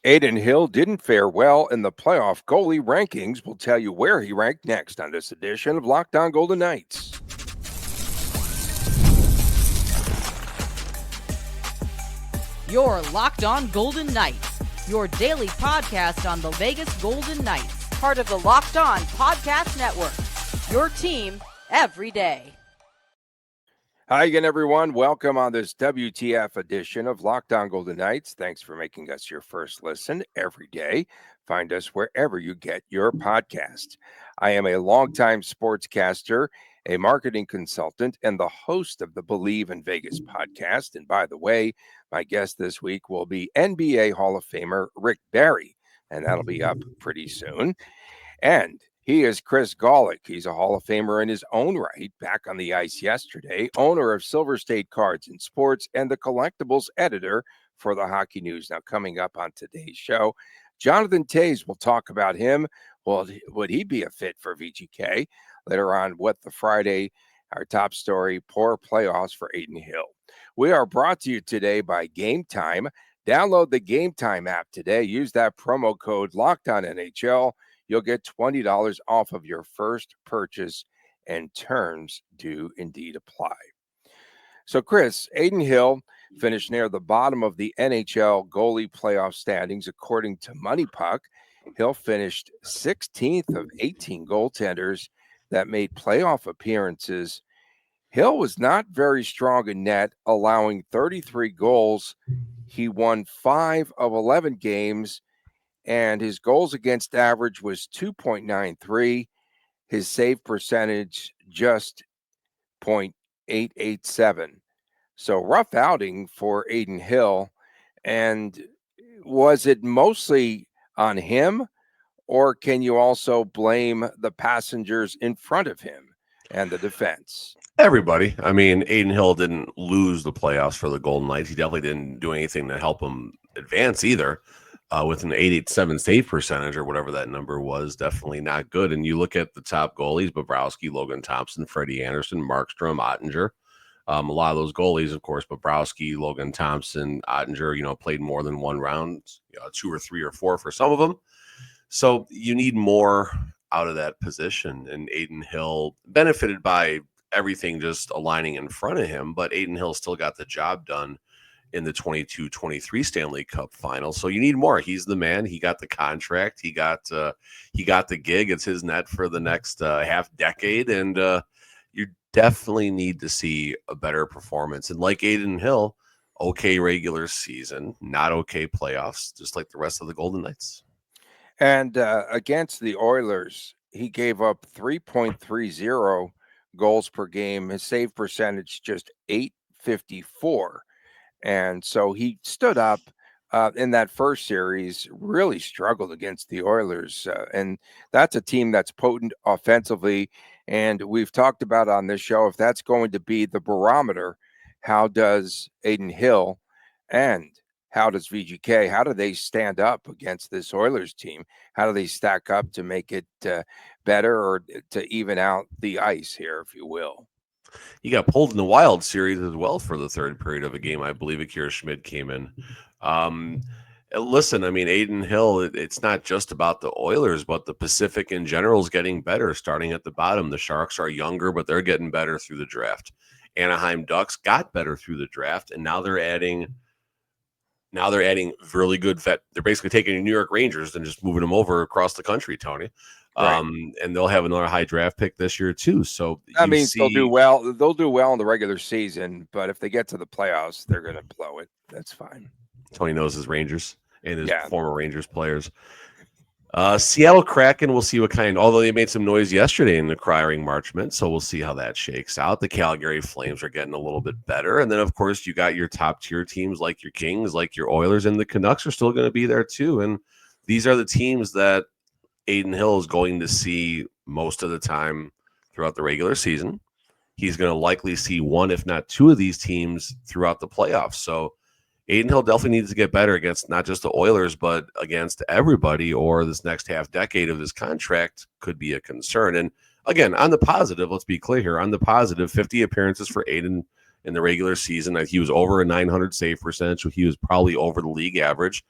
Adin Hill didn't fare well in the playoff goalie rankings. We'll tell you where he ranked next on this edition of Locked On Golden Knights. You're Locked On Golden Knights, your daily podcast on the Vegas Golden Knights, part of the Locked On Podcast Network, your team every day. Hi again, everyone. Welcome on this WTF edition of Locked On Golden Knights. Thanks for making us your first listen every day. Find us wherever you get your podcast. I am a longtime sportscaster, a marketing consultant, and the host of the Believe in Vegas podcast. And by the way, my guest this week will be NBA Hall of Famer Rick Barry, and that'll be up pretty soon. And he is Chris Gollic. He's a Hall of Famer in his own right, back on the ice yesterday, owner of Silver State Cards and Sports, and the collectibles editor for the Hockey News. Now, coming up on today's show, Jonathan Toews will talk about him. Well, would he be a fit for VGK? Later on, what the Friday, our top story, poor playoffs for Adin Hill. We are brought to you today by Gametime. Download the Gametime app today. Use that promo code LOCKEDONNHL. You'll get $20 off of your first purchase, and terms do indeed apply. So, Chris, Adin Hill finished near the bottom of the NHL goalie playoff standings, according to Money Puck. Hill finished 16th of 18 goaltenders that made playoff appearances. Hill was not very strong in net, allowing 33 goals. He won 5 of 11 games, and his goals against average was 2.93. His save percentage just 0.887. So rough outing for Adin Hill. And was it mostly on him, or can you also blame the passengers in front of him and the defense? Everybody. I mean, Adin Hill didn't lose the playoffs for the Golden Knights. He definitely didn't do anything to help him advance either. With an 887 save percentage or whatever that number was, definitely not good. And you look at the top goalies, Bobrovsky, Logan Thompson, Freddie Anderson, Markstrom, Ottinger. A lot of those goalies, of course, Bobrovsky, Logan Thompson, Ottinger, played more than one round, 2 or 3 or 4 for some of them. So you need more out of that position. And Adin Hill benefited by everything just aligning in front of him, but Adin Hill still got the job done in the 22-23 Stanley Cup final. So you need more. He's the man. He got the contract. He got the gig. It's his net for the next half decade. And you definitely need to see a better performance. And like Adin Hill, okay regular season, not okay playoffs, just like the rest of the Golden Knights. And against the Oilers, he gave up 3.30 goals per game. His save percentage just 854. And so he stood up in that first series, really struggled against the Oilers. And that's a team that's potent offensively. And we've talked about on this show, if that's going to be the barometer, how does Adin Hill and how does VGK, how do they stand up against this Oilers team? How do they stack up to make it better or to even out the ice here, if you will? He got pulled in the Wild series as well for the third period of a game. I believe Akira Schmid came in. Listen, I mean, Adin Hill, it's not just about the Oilers, but the Pacific in general is getting better, starting at the bottom. The Sharks are younger, but they're getting better through the draft. Anaheim Ducks got better through the draft, and now they're adding really good vet. They're basically taking the New York Rangers and just moving them over across the country, Tony. Right. And they'll have another high draft pick this year too. So that means they'll do well. They'll do well in the regular season, but if they get to the playoffs, they're going to blow it. That's fine. Tony knows his Rangers and his former Rangers players. Seattle Kraken, we'll see what kind, although they made some noise yesterday in the acquiring March Mint, so we'll see how that shakes out. The Calgary Flames are getting a little bit better. And then, of course, you got your top tier teams like your Kings, like your Oilers, and the Canucks are still going to be there too. And these are the teams that Adin Hill is going to see most of the time throughout the regular season. He's going to likely see one, if not two of these teams throughout the playoffs. So Adin Hill definitely needs to get better against not just the Oilers, but against everybody, or this next half decade of his contract could be a concern. And again, on the positive, let's be clear here, on the positive, 50 appearances for Adin in the regular season. He was over a 900 save percentage, so he was probably over the league average.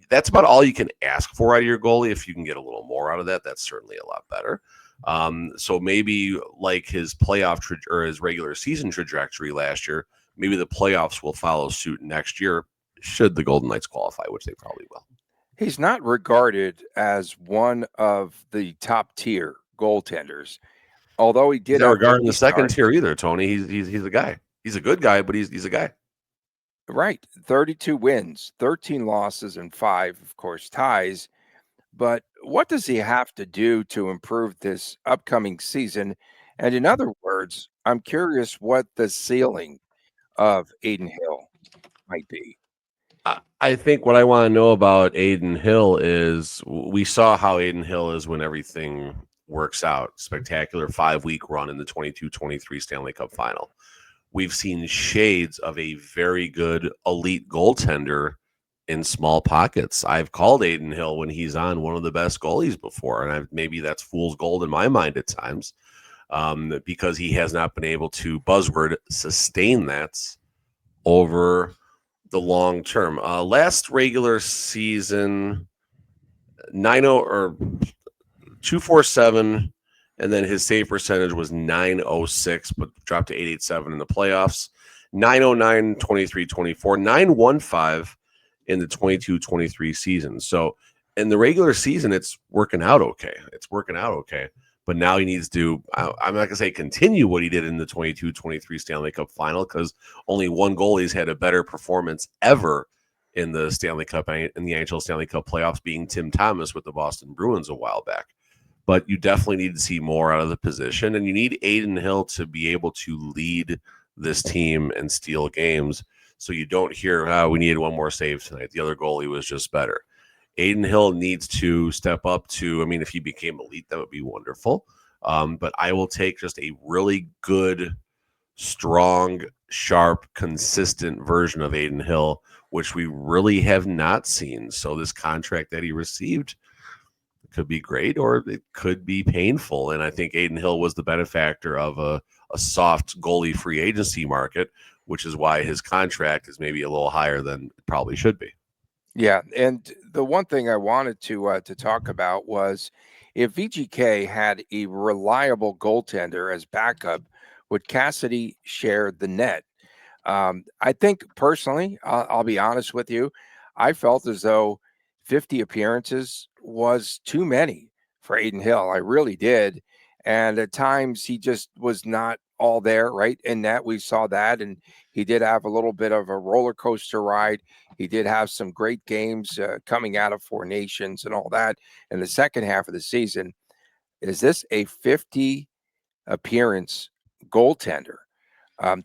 that's about all you can ask for out of your goalie. If you can get a little more out of that, that's certainly a lot better. So maybe like his playoff or his regular season trajectory last year, maybe the playoffs will follow suit next year, should the Golden Knights qualify, which they probably will. He's not regarded as one of the top tier goaltenders, although he did. He's not regarded in the second tier either, Tony. He's a guy. He's a good guy, but he's a guy. Right. 32 wins, 13 losses, and 5, of course, ties. But what does he have to do to improve this upcoming season? And in other words, I'm curious what the ceiling of Adin Hill might be. I think what I want to know about Adin Hill is we saw how Adin Hill is when everything works out. Spectacular 5-week run in the 22-23 Stanley Cup final. We've seen shades of a very good elite goaltender in small pockets. I've called Adin Hill when he's on one of the best goalies before, and maybe that's fool's gold in my mind at times, because he has not been able to, buzzword, sustain that over the long term. Last regular season, 9-0 or 247, and then his save percentage was 906, but dropped to 887 in the playoffs. 909, 23, 24, 915 in the 22-23 season. So in the regular season, it's working out okay. But now he needs to, I'm not going to say continue what he did in the 22-23 Stanley Cup final, because only one goalie's had a better performance ever in the Stanley Cup, in the NHL Stanley Cup playoffs, being Tim Thomas with the Boston Bruins a while back. But you definitely need to see more out of the position, and you need Adin Hill to be able to lead this team and steal games, so you don't hear, we needed one more save tonight. The other goalie was just better. Adin Hill needs to step up to, if he became elite, that would be wonderful. But I will take just a really good, strong, sharp, consistent version of Adin Hill, which we really have not seen. So this contract that he received could be great, or it could be painful. And I think Adin Hill was the benefactor of a soft goalie free agency market, which is why his contract is maybe a little higher than it probably should be. Yeah, and the one thing I wanted to talk about was, if VGK had a reliable goaltender as backup, would Cassidy share the net? I think personally, I'll be honest with you, I felt as though 50 appearances was too many for Adin Hill. I really did. And at times he just was not all there, right? In that, we saw that. And he did have a little bit of a roller coaster ride. He did have some great games coming out of Four Nations and all that in the second half of the season. Is this a 50 appearance goaltender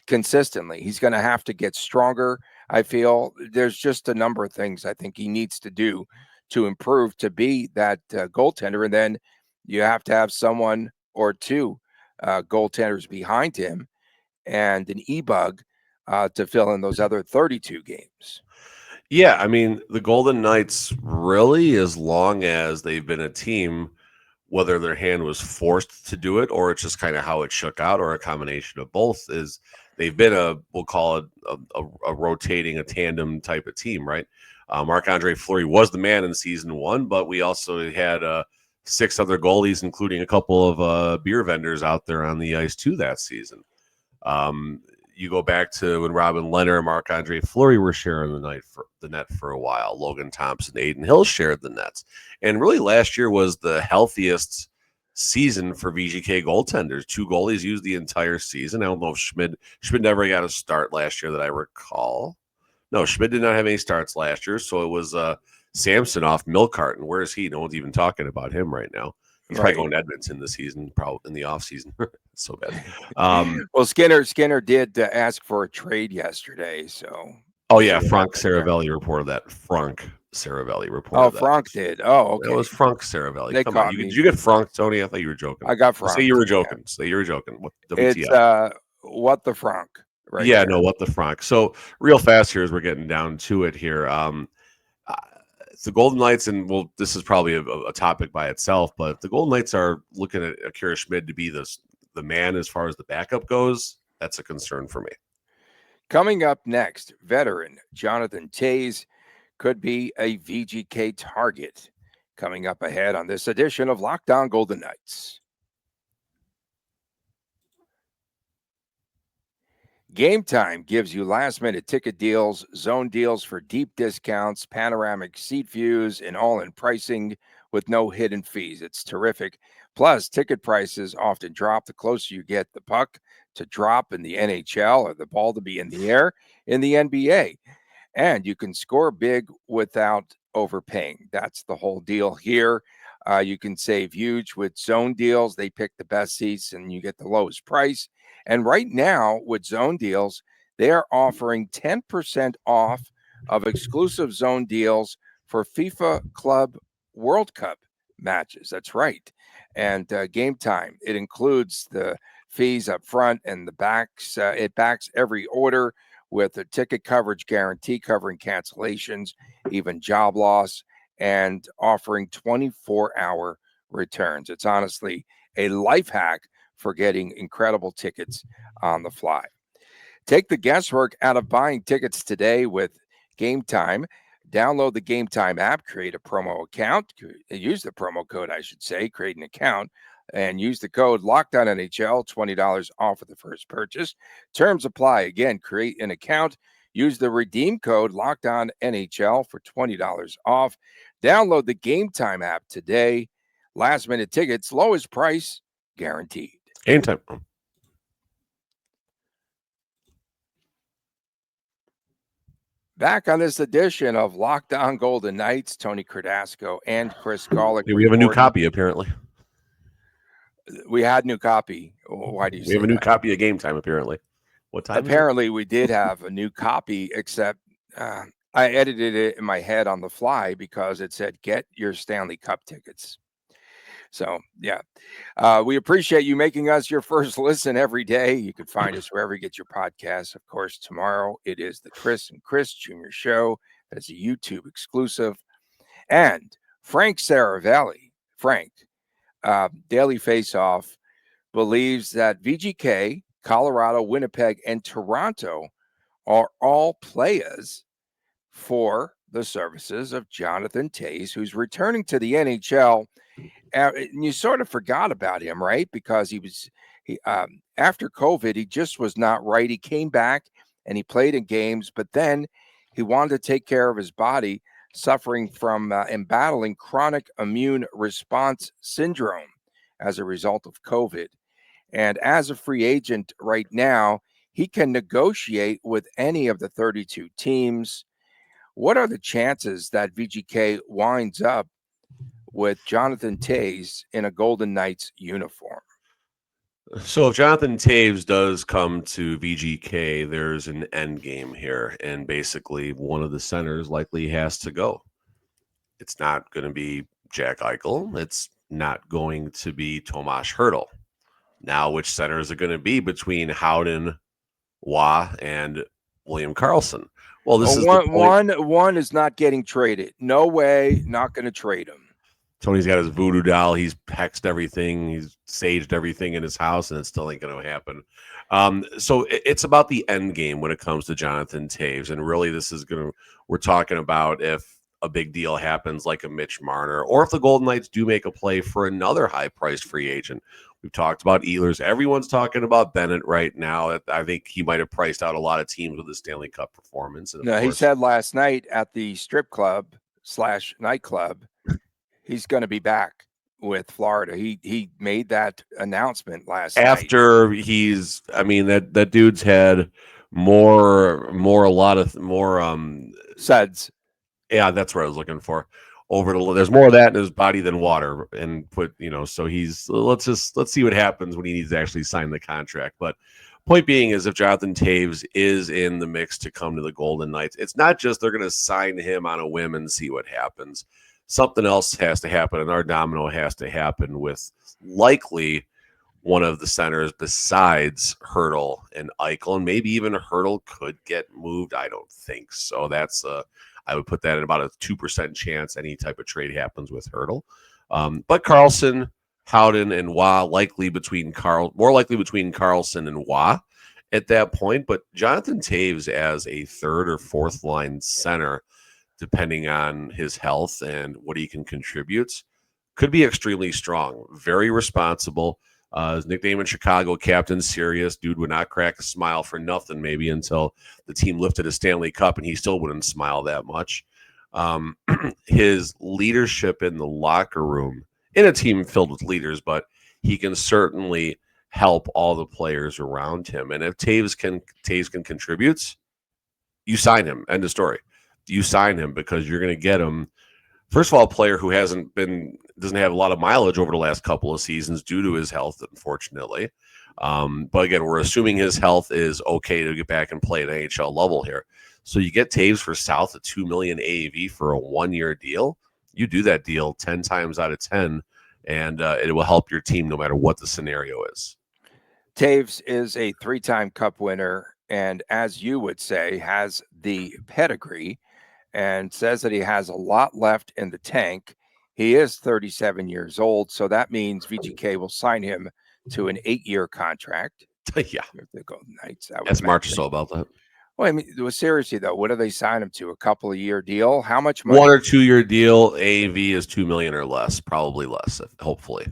consistently? He's going to have to get stronger. I feel there's just a number of things I think he needs to do to improve to be that goaltender. And then you have to have someone or two goaltenders behind him and an e-bug to fill in those other 32 games. Yeah, the Golden Knights, really, as long as they've been a team, whether their hand was forced to do it or it's just kind of how it shook out, or a combination of both, is they've been we'll call it a rotating, a tandem type of team, right? Marc-Andre Fleury was the man in season one, but we also had 6 other goalies, including a couple of beer vendors out there on the ice too that season. You go back to when Robin Leonard and Marc-Andre Fleury were sharing the net for a while. Logan Thompson, Adin Hill shared the nets. And really last year was the healthiest season for VGK goaltenders. 2 goalies used the entire season. I don't know if Schmid never got a start last year that I recall. No, Schmid did not have any starts last year. So it was Samson off milk carton. Where is he? No one's even talking about him right now. He's probably going to Edmonton this season, probably in the off season. So bad. Well, Skinner did ask for a trade yesterday. So. Oh yeah, Frank Saravelli reported that. Frank did. Oh, okay. It was Frank Saravelli. Come on, did you get Frank, Tony? I thought you were joking. I got Frank. Say you were joking. What the WTF? It's what the Frank. Right. Yeah, no, what the Frank. So real fast here as we're getting down to it here. The Golden Knights, and this is probably a topic by itself, but if the Golden Knights are looking at Akira Schmid to be the man as far as the backup goes, that's a concern for me. Coming up next, veteran Jonathan Toews could be a VGK target. Coming up ahead on this edition of Locked On Golden Knights. Gametime gives you last-minute ticket deals, zone deals for deep discounts, panoramic seat views, and all-in pricing with no hidden fees. It's terrific. Plus, ticket prices often drop the closer you get the puck to drop in the NHL or the ball to be in the air in the NBA. And you can score big without overpaying. That's the whole deal here. You can save huge with zone deals. They pick the best seats and you get the lowest price. And right now, with zone deals, they are offering 10% off of exclusive zone deals for FIFA Club World Cup matches. That's right. And Gametime, it includes the fees up front and the backs. It backs every order with a ticket coverage guarantee covering cancellations, even job loss, and offering 24-hour returns. It's honestly a life hack for getting incredible tickets on the fly. Take the guesswork out of buying tickets today with Gametime. Download the Gametime app, create a promo account, use the promo code, I should say, create an account, and use the code LOCKEDONNHL, $20 off of the first purchase. Terms apply. Again, create an account, use the redeem code LOCKEDONNHL for $20 off. Download the Gametime app today. Last minute tickets, lowest price guaranteed. Anytime. Back on this edition of Locked On Golden Knights, Tony Cardasco and Chris Gollic. We have a new copy, apparently. We had a new copy. Why do you say We have a new that? copy of Gametime, apparently. What time? Apparently, we did have a new copy, except I edited it in my head on the fly because it said, get your Stanley Cup tickets. So, yeah, we appreciate you making us your first listen every day. You can find us wherever you get your podcasts. Of course, tomorrow it is the Chris and Chris Jr. Show. That's a YouTube exclusive. And Frank Saravelli, Daily Faceoff, believes that VGK, Colorado, Winnipeg, and Toronto are all players for the services of Jonathan Toews, who's returning to the NHL. And you sort of forgot about him, right? Because he after COVID, he just was not right. He came back and he played in games, but then he wanted to take care of his body, suffering from and battling chronic immune response syndrome as a result of COVID. And as a free agent right now, he can negotiate with any of the 32 teams. What are the chances that VGK winds up with Jonathan Toews in a Golden Knights uniform? So if Jonathan Taves does come to VGK, there's an end game here. And basically one of the centers likely has to go. It's not going to be Jack Eichel. It's not going to be Tomas Hertl. Now, which center is it going to be between Howden, Waugh, and William Karlsson? Well, this is one is not getting traded. No way, not going to trade him. Tony's got his voodoo doll. He's hexed everything. He's saged everything in his house, and it still ain't going to happen. So it's about the end game when it comes to Jonathan Toews. And really, we're talking about if a big deal happens like a Mitch Marner, or if the Golden Knights do make a play for another high-priced free agent. We've talked about Ehlers. Everyone's talking about Bennett right now. I think he might have priced out a lot of teams with his Stanley Cup performance. And he said last night at the strip club / nightclub, he's going to be back with Florida. He made that announcement last night. After that dude's had more suds. Yeah, that's what I was looking for. There's more of that in his body than water, and so let's see what happens when he needs to actually sign the contract. But point being is, if Jonathan Toews is in the mix to come to the Golden Knights, it's not just they're going to sign him on a whim and see what happens. Something else has to happen, and our domino has to happen with likely one of the centers besides Hertl and Eichel, and maybe even Hertl could get moved. I don't think so. I would put that at about a 2% chance any type of trade happens with Hertl. But Karlsson, Howden, and Waugh more likely between Karlsson and Waugh at that point. But Jonathan Toews as a third or fourth line center depending on his health and what he can contribute, could be extremely strong. Very responsible. His nickname in Chicago, Captain Serious. Dude would not crack a smile for nothing, maybe until the team lifted a Stanley Cup, and he still wouldn't smile that much. His leadership in the locker room, in a team filled with leaders, but he can certainly help all the players around him. And if Taves can contribute, you sign him. End of story. You sign him because you're going to get him. First of all, a player who doesn't have a lot of mileage over the last couple of seasons due to his health, unfortunately. But again, we're assuming his health is okay to get back and play at NHL level here. So you get Taves for south of $2 million AAV for a 1-year deal. You do that deal 10 times out of 10, and it will help your team no matter what the scenario is. Taves is a 3-time Cup winner, and as you would say, has the pedigree, and says that he has a lot left in the tank. He is 37 years old, so that means VGK will sign him to an 8-year contract. Yeah, the Golden Knights. That's March or so about that. Well, I mean, seriously though, what do they sign him to? A couple of year deal? How much money? 1 or 2 year deal. AAV is $2 million or less, probably less, hopefully.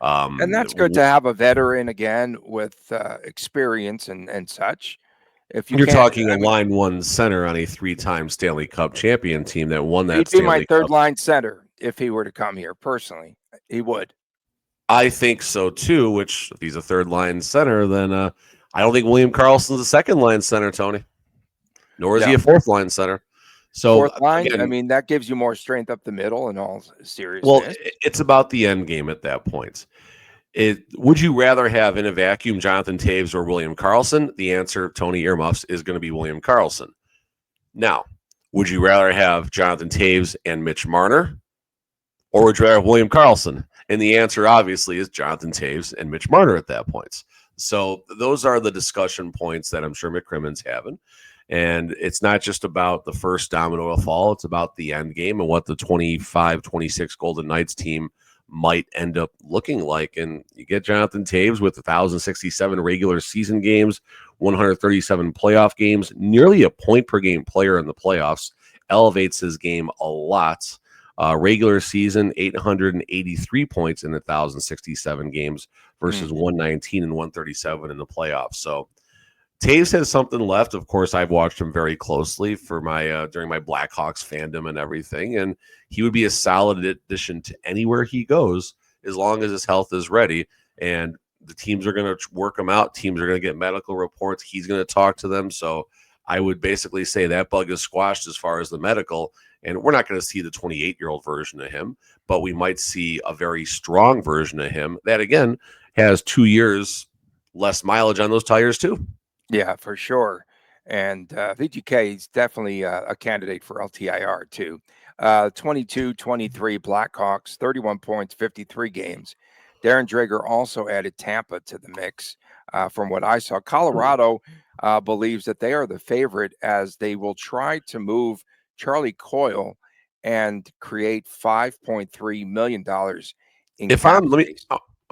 And that's good to have a veteran again with experience and such. If you're talking a line one center on a 3-time Stanley Cup champion team that won that, he'd be my third line center if he were to come here. Personally, he would. I think so too. Which, if he's a third line center, then I don't think William Karlsson's a second line center, Tony. Nor is he a fourth line center. So fourth line, again, I mean, that gives you more strength up the middle in all seriousness. Well, it's about the end game at that point. Would you rather have in a vacuum Jonathan Toews or William Karlsson? The answer, Tony Earmuffs, is going to be William Karlsson. Now, would you rather have Jonathan Toews and Mitch Marner? Or would you rather have William Karlsson? And the answer, obviously, is Jonathan Toews and Mitch Marner at that point. So those are the discussion points that I'm sure McCrimmon's having. And it's not just about the first domino to fall. It's about the end game and what the 25-26 Golden Knights team might end up looking like. And you get Jonathan Toews with 1,067 regular season games, 137 playoff games, nearly a point per game player in the playoffs, elevates his game a lot. Regular season, 883 points in 1,067 games versus 119 and 137 in the playoffs. So Taves has something left. Of course, I've watched him very closely for my during my Blackhawks fandom and everything, and he would be a solid addition to anywhere he goes as long as his health is ready. And the teams are going to work him out. Teams are going to get medical reports. He's going to talk to them. So I would basically say that bug is squashed as far as the medical. And we're not going to see the 28-year-old version of him, but we might see a very strong version of him that, again, has 2 years less mileage on those tires too. Yeah, for sure. And VGK is definitely a candidate for LTIR too. 22-23 Blackhawks, 31 points, 53 games. Darren Dreger also added Tampa to the mix. From what I saw, Colorado believes that they are the favorite as they will try to move Charlie Coyle and create $5.3 million in I'm going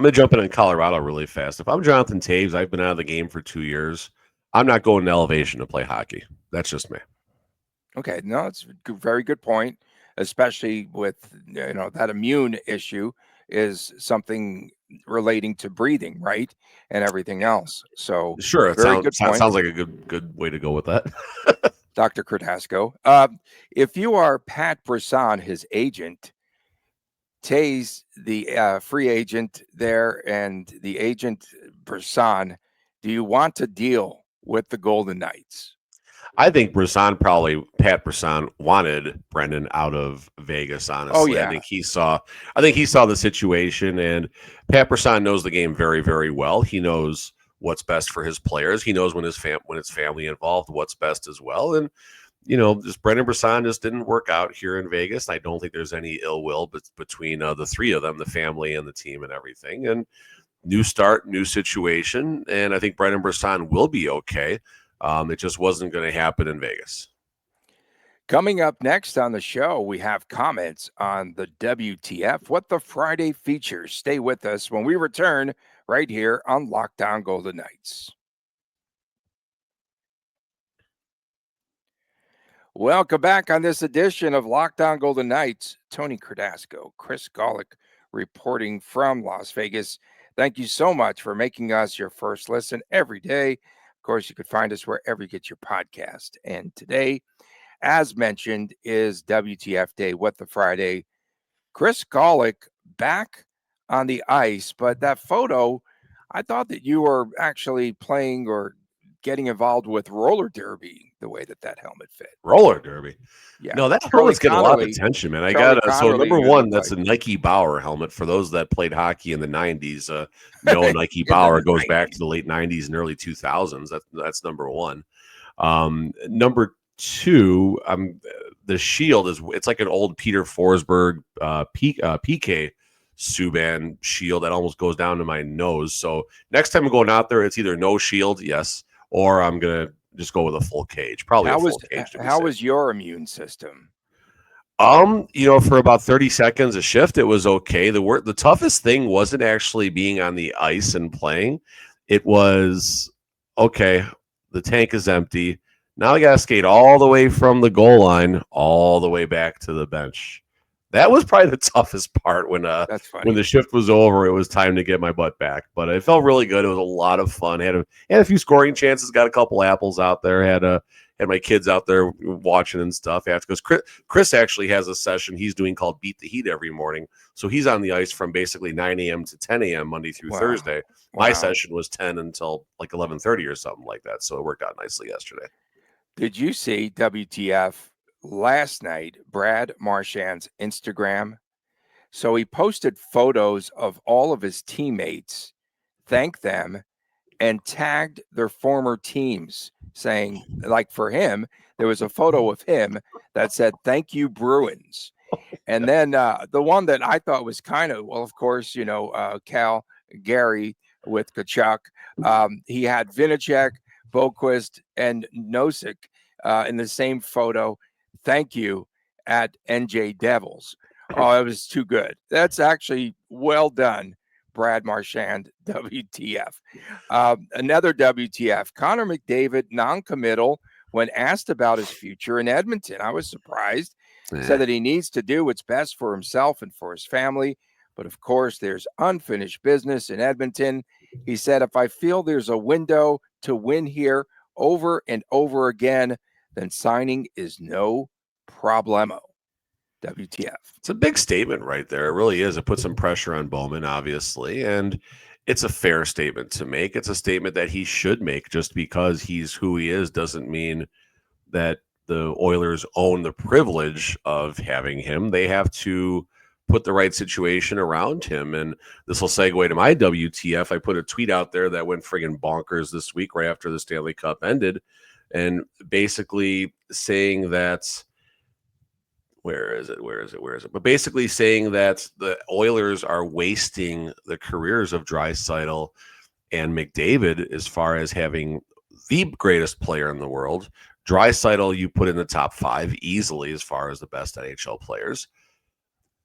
to jump in Colorado really fast. If I'm Jonathan Toews, I've been out of the game for 2 years. I'm not going to elevation to play hockey. That's just me. Okay, no, it's a very good point, especially with that immune issue is something relating to breathing, right, and everything else. So sure, it sounds like a good way to go with that. Dr. Cardasco. If you are Pat Brisson, his agent, Taves, the free agent there, and the agent Brisson, do you want to deal with the Golden Knights? I think Pat Brisson wanted Brendan out of Vegas, honestly. Oh, yeah. I think he saw the situation, and Pat Brisson knows the game very, very well. He knows what's best for his players. He knows when it's family involved, what's best as well. And just Brendan Brisson just didn't work out here in Vegas. I don't think there's any ill will between the three of them, the family and the team and everything. And new start, new situation, and I think Brendan Brisson will be okay. It just wasn't going to happen in Vegas. Coming up next on the show, we have comments on the WTF, what the Friday features. Stay with us when we return right here on Locked On Golden Knights. Welcome back on this edition of Locked On Golden Knights. Tony Cardasco, Chris Gollic reporting from Las Vegas. Thank you so much for making us your first listen every day. Of course, you can find us wherever you get your podcast. And today, as mentioned, is WTF Day, What the Friday. Chris Gollic back on the ice, but that photo, I thought that you were actually playing or getting involved with roller derby the way that helmet fit. Roller derby. Yeah. No, that Charlie helmet's getting a lot of Connolly- attention, man. I Charlie got so Connolly number usually one, that's a plays. Nike Bauer helmet. For those that played hockey in the '90s, no, Nike In Bauer the goes back 90s. to the late '90s and early 2000s. That's number one. Number two, the shield it's like an old Peter Forsberg PK Subban shield that almost goes down to my nose. So next time I'm going out there, it's either no shield, yes, or I'm gonna just go with a full cage. Probably How a full cage. how was your immune system? For about 30 seconds a shift, it was okay. The toughest thing wasn't actually being on the ice and playing. It was okay. The tank is empty. Now I got to skate all the way from the goal line all the way back to the bench. That was probably the toughest part when That's funny. when the shift was over. It was time to get my butt back, but it felt really good. It was a lot of fun. Had a few scoring chances. Got a couple apples out there. Had my kids out there watching and stuff. Because Chris actually has a session he's doing called Beat the Heat every morning. So he's on the ice from basically 9 a.m. to 10 a.m. Monday through Thursday. My session was 10 until like 11:30 or something like that. So it worked out nicely yesterday. Did you see WTF last night, Brad Marchand's Instagram? So he posted photos of all of his teammates, thanked them, and tagged their former teams, saying, like for him, there was a photo of him that said, "Thank you, Bruins." And then the one that I thought was kind of, well, of course, Cal Gary with Kachuk. He had Vinacek, Boquist, and Nosek in the same photo. Thank you at NJ Devils. Oh, it was too good. That's actually well done, Brad Marchand, WTF. Another WTF, Connor McDavid, non-committal when asked about his future in Edmonton. I was surprised. Said that he needs to do what's best for himself and for his family. But of course, there's unfinished business in Edmonton. He said, if I feel there's a window to win here over and over again, then signing is no problemo. WTF. It's a big statement right there. It really is. It puts some pressure on Bowman, obviously, and it's a fair statement to make. It's a statement that he should make. Just because he's who he is doesn't mean that the Oilers own the privilege of having him. They have to put the right situation around him. And this will segue to my WTF. I put a tweet out there that went friggin' bonkers this week right after the Stanley Cup ended, and basically saying that where is it? But basically saying that the Oilers are wasting the careers of Draisaitl and McDavid as far as having the greatest player in the world. Draisaitl, you put in the top 5 easily as far as the best NHL players.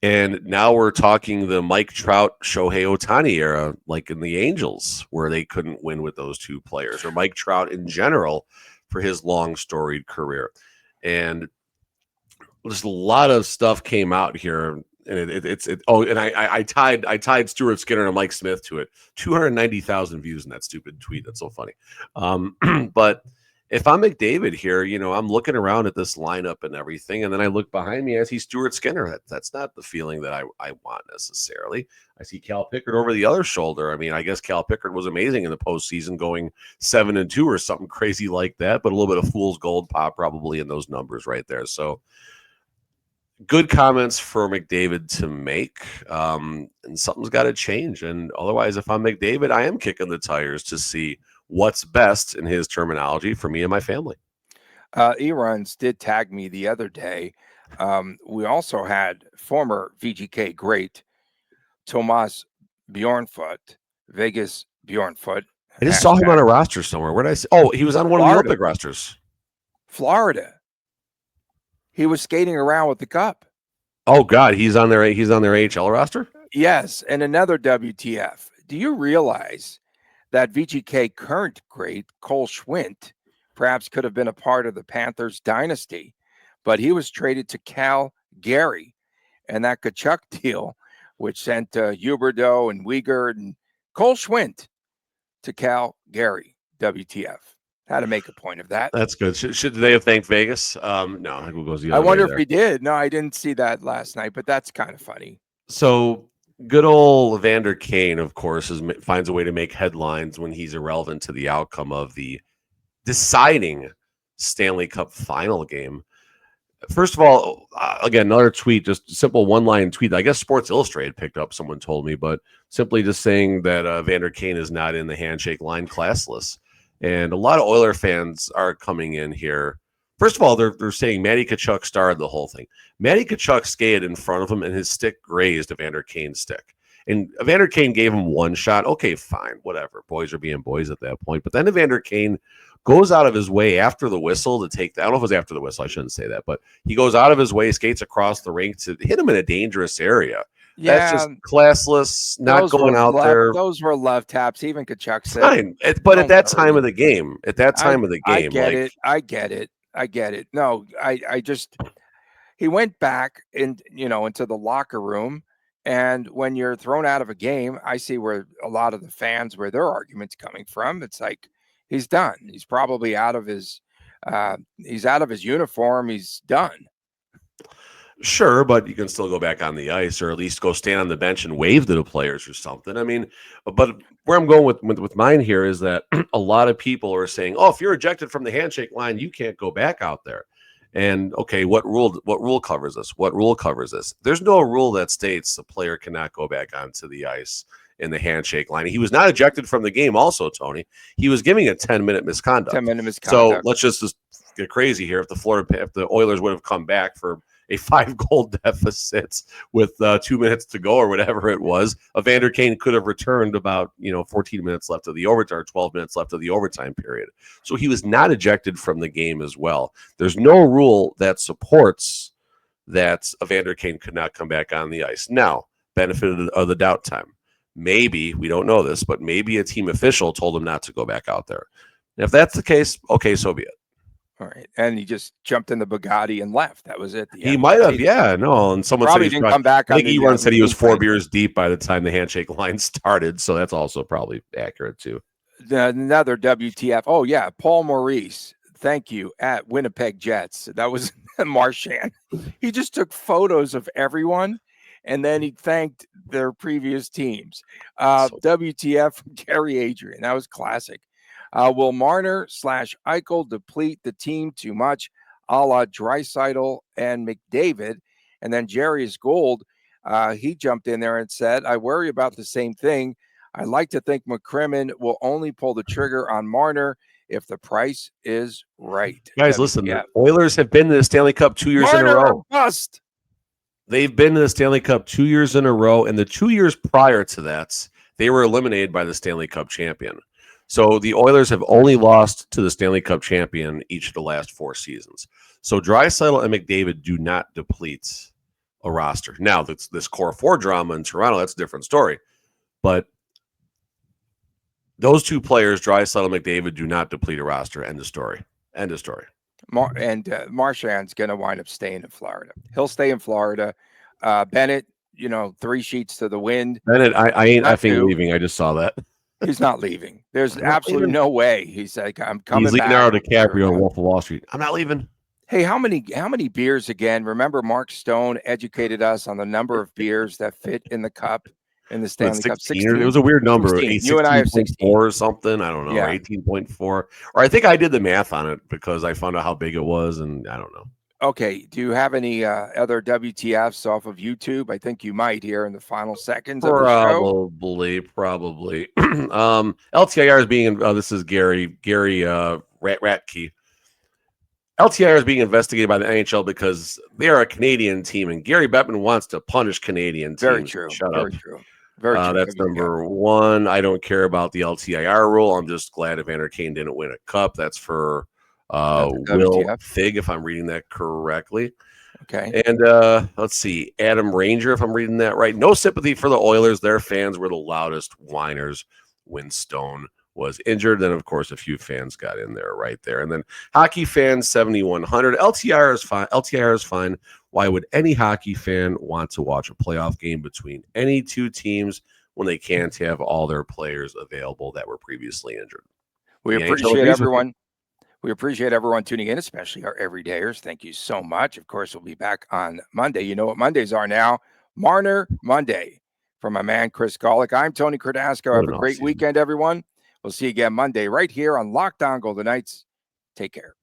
And now we're talking the Mike Trout, Shohei Ohtani era, like in the Angels, where they couldn't win with those two players, or Mike Trout in general for his long storied career. And just a lot of stuff came out here, and I tied Stuart Skinner and Mike Smith to it. 290,000 views in that stupid tweet. That's so funny. But if I'm McDavid here, I'm looking around at this lineup and everything, and then I look behind me. I see Stuart Skinner. That's not the feeling that I want necessarily. I see Cal Pickard over the other shoulder. I mean, I guess Cal Pickard was amazing in the postseason, going 7-2 or something crazy like that, but a little bit of fool's gold pop probably in those numbers right there. So good comments for McDavid to make, and something's got to change. And otherwise, if I'm McDavid, I am kicking the tires to see what's best, in his terminology, for me and my family. Eruns did tag me the other day. We also had former VGK great Tomas Bjornfoot, Vegas Bjornfoot. I just saw him on a roster somewhere. Where did I see? Oh, he was on one of the Olympic rosters. Florida. He was skating around with the cup. Oh God, he's on their AHL roster? Yes, and another WTF. Do you realize that VGK current great Cole Schwint perhaps could have been a part of the Panthers dynasty? but he was traded to Calgary, and that Kachuk deal, which sent Huberdeau and Uyghur and Cole Schwint to Calgary. WTF. Had to make a point of that. That's good. Should they have thanked Vegas? No, I think it goes the other I wonder way if he did. No, I didn't see that last night, but that's kind of funny. So good old Evander Kane, of course, finds a way to make headlines when he's irrelevant to the outcome of the deciding Stanley Cup final game. First of all, again, another tweet, just a simple one-line tweet. I guess Sports Illustrated picked up, someone told me, but simply just saying that Evander Kane is not in the handshake line classless. And a lot of Oiler fans are coming in here. First of all, they're saying Matty Tkachuk started the whole thing. Matty Tkachuk skated in front of him, and his stick grazed Evander Kane's stick. And Evander Kane gave him one shot. Okay, fine, whatever. Boys are being boys at that point. But then Evander Kane goes out of his way after the whistle to take that. I don't know if it was after the whistle. I shouldn't say that. But he goes out of his way, skates across the rink to hit him in a dangerous area. Yeah, that's just classless, not going out there. Those were love taps. Even Kachuk said. Fine. But at that time of the game, I get it. No, I just, he went back into the locker room. And when you're thrown out of a game, I see where a lot of the fans, where their argument's coming from. It's like, he's done. He's probably out of his uniform. He's done. Sure, but you can still go back on the ice, or at least go stand on the bench and wave to the players or something. I mean, but where I'm going with mine here is that a lot of people are saying, "Oh, if you're ejected from the handshake line, you can't go back out there." And okay, what rule covers this? What rule covers this? There's no rule that states a player cannot go back onto the ice in the handshake line. He was not ejected from the game. Also, Tony, he was giving a 10-minute misconduct. 10-minute misconduct. So let's just get crazy here. If the Oilers would have come back for a 5-goal deficit with 2 minutes to go or whatever it was, Evander Kane could have returned about 14 minutes left of the overtime, or 12 minutes left of the overtime period. So he was not ejected from the game as well. There's no rule that supports that Evander Kane could not come back on the ice. Now, benefit of the doubt time. Maybe, we don't know this, but maybe a team official told him not to go back out there. And if that's the case, okay, so be it. All right, and he just jumped in the Bugatti and left. That was it. He might have, yeah, no. And someone probably didn't come back. I think Ewan said he was 4 beers deep by the time the handshake line started, so that's also probably accurate too. Another WTF. Oh yeah, Paul Maurice. Thank you at Winnipeg Jets. That was Marchand. He just took photos of everyone, and then he thanked their previous teams. WTF from Gary Adrian. That was classic. Will Marner/Eichel deplete the team too much, a la Draisaitl and McDavid? And then Jerry's Gold, he jumped in there and said, I worry about the same thing. I like to think McCrimmon will only pull the trigger on Marner if the price is right. Guys, listen, the Oilers have been to the Stanley Cup 2 years in a row. Bust. They've been to the Stanley Cup 2 years in a row, and the 2 years prior to that, they were eliminated by the Stanley Cup champion. So the Oilers have only lost to the Stanley Cup champion each of the last 4 seasons. So Draisaitl and McDavid do not deplete a roster. Now, this core 4 drama in Toronto, that's a different story. But those 2 players, Draisaitl and McDavid, do not deplete a roster. End of story. End of story. Marchand's going to wind up staying in Florida. He'll stay in Florida. Bennett, 3 sheets to the wind. Bennett, I ain't effing leaving. I just saw that. He's not leaving. There's absolutely no way. He's like, I'm coming back. He's Leonardo DiCaprio on Wolf of Wall Street. I'm not leaving. Hey, how many beers again? Remember, Mark Stone educated us on the number of beers that fit in the cup in the Stanley Cup. 16. It was a weird number. 16. You and I have 16 or something. I don't know. Yeah. 18.4. Or I think I did the math on it because I found out how big it was, and I don't know. Okay. Do you have any other WTFs off of YouTube? I think you might here in the final seconds of the show. Probably. LTIR is being. This is Gary Ratke. LTIR is being investigated by the NHL because they are a Canadian team, and Gary Bettman wants to punish Canadian teams. Very true. Shut up. True. Very true. That's number 1. I don't care about the LTIR rule. I'm just glad Evander Kane didn't win a cup. That's for Will Fig, if I'm reading that correctly. Okay. And let's see, Adam Ranger, if I'm reading that right. No sympathy for the Oilers. Their fans were the loudest whiners when Stone was injured. Then, of course, a few fans got in there right there. And then hockey fans, 7,100. LTIR is fine. LTIR is fine. Why would any hockey fan want to watch a playoff game between any two teams when they can't have all their players available that were previously injured? We The NHL appreciate agrees with everyone. We appreciate everyone tuning in, especially our everydayers. Thank you so much. Of course, we'll be back on Monday. You know what Mondays are now. Marner Monday. From my man, Chris Gollic. I'm Tony Cardasco. What Have an a great offseason. weekend, everyone. We'll see you again Monday right here on Locked On Golden Knights. Take care.